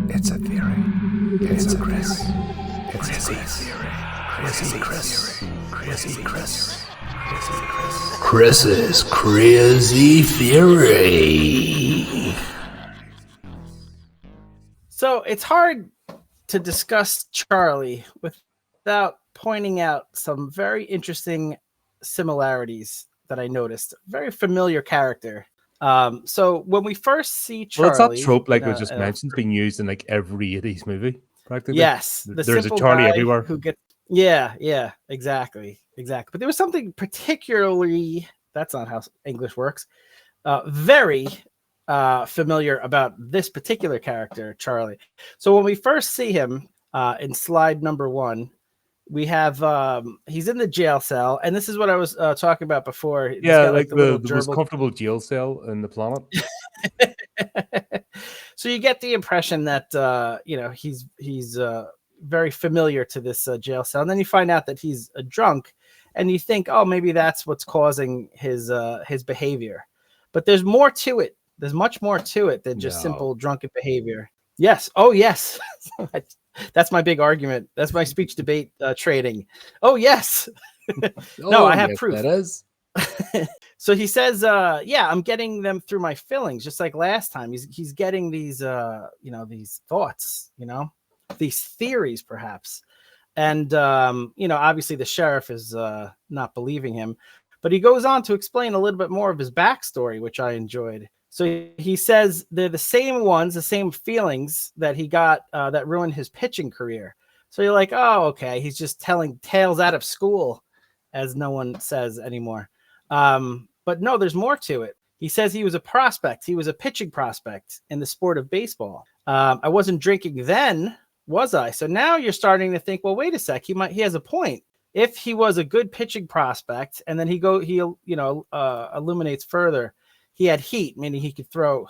It's a theory. It's a Chris. It's a theory. Chris's crazy theory. So it's hard to discuss Charlie without pointing out some very interesting similarities that I noticed. Very familiar character. So when we first see Charlie, it's that trope like we just mentioned being used in like every 80s movie practically. Yes, there's a Charlie everywhere who gets exactly. But there was something particularly, that's not how English works, very familiar about this particular character, Charlie. So when we first see him in slide number 1, we have he's in the jail cell, and this is what I was talking about before. Yeah, like the most comfortable jail cell in the planet. So you get the impression that he's very familiar to this jail cell, and then you find out that he's a drunk, and you think, oh, maybe that's what's causing his behavior. But there's more to it. There's much more to it than just simple drunken behavior. Yes. Oh, yes. That's my big argument. That's my speech debate trading. Oh, yes. No, I have proof. That is. So he says, I'm getting them through my fillings, just like last time. He's getting these, these thoughts, these theories, perhaps. And, obviously the sheriff is not believing him. But he goes on to explain a little bit more of his backstory, which I enjoyed. So he says they're the same ones, the same feelings that he got that ruined his pitching career. So you're like, oh, okay, he's just telling tales out of school, as no one says anymore. But no, there's more to it. He says he was a prospect. He was a pitching prospect in the sport of baseball. I wasn't drinking then, was I? So now you're starting to think, well, wait a sec. He has a point. If he was a good pitching prospect, and then he illuminates further, he had heat, meaning he could throw,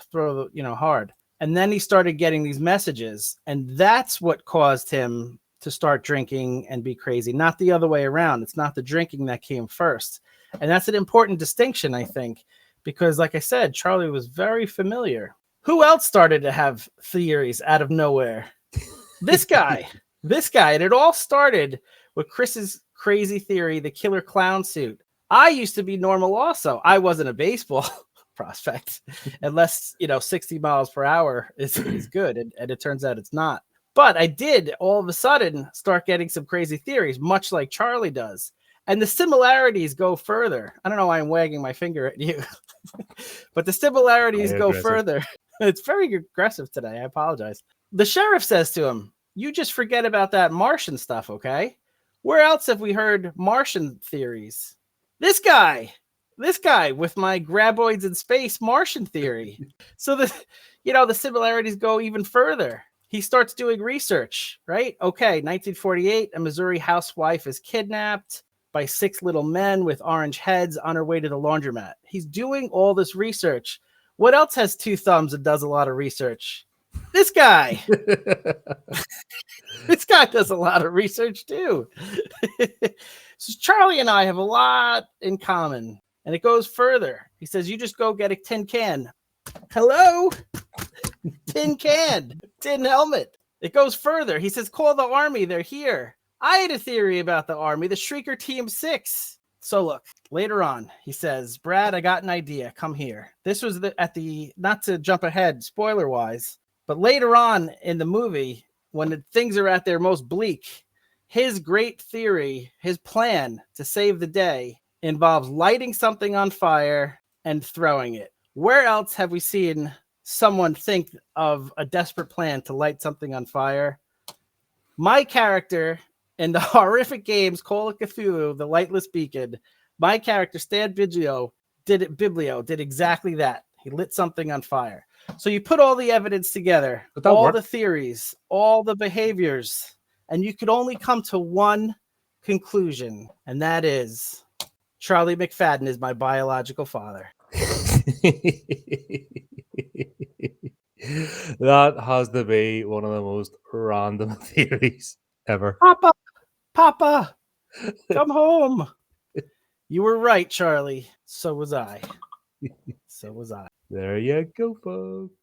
hard. And then he started getting these messages, and that's what caused him to start drinking and be crazy, not the other way around. It's not the drinking that came first. And that's an important distinction, I think, because like I said, Charlie was very familiar. Who else started to have theories out of nowhere? This guy. And it all started with Chris's crazy theory, the killer clown suit. I used to be normal also. I wasn't a baseball prospect, unless 60 miles per hour is good, and it turns out it's not. But I did all of a sudden start getting some crazy theories, much like Charlie does, and the similarities go further. I don't know why I'm wagging my finger at you, but the similarities go further. It's very aggressive today. I apologize. The sheriff says to him, "You just forget about that Martian stuff, okay? Where else have we heard Martian theories?" This guy with my graboids in space Martian theory. So the similarities go even further. He starts doing research, right? Okay, 1948, a Missouri housewife is kidnapped by 6 little men with orange heads on her way to the laundromat. He's doing all this research. What else has 2 thumbs and does a lot of research? This guy. This guy does a lot of research too. So Charlie and I have a lot in common. And it goes further. He says, you just go get a tin can. Hello? Tin can. Tin helmet. It goes further. He says, call the Army. They're here. I had a theory about the Army, the Shrieker Team 6. So look, later on, he says, Brad, I got an idea. Come here. This was not to jump ahead, spoiler-wise, but later on in the movie, when things are at their most bleak, his great theory, his plan to save the day, involves lighting something on fire and throwing it. Where else have we seen someone think of a desperate plan to light something on fire? My character in the horrific games Call of Cthulhu, The Lightless Beacon, my character Stan Biglio did exactly that. He lit something on fire. So you put all the evidence together, all the theories, all the behaviors, and you could only come to one conclusion, and that is Charlie McFadden is my biological father. That has to be one of the most random theories ever. Papa, come home. You were right, Charlie. So was I. There you go, folks.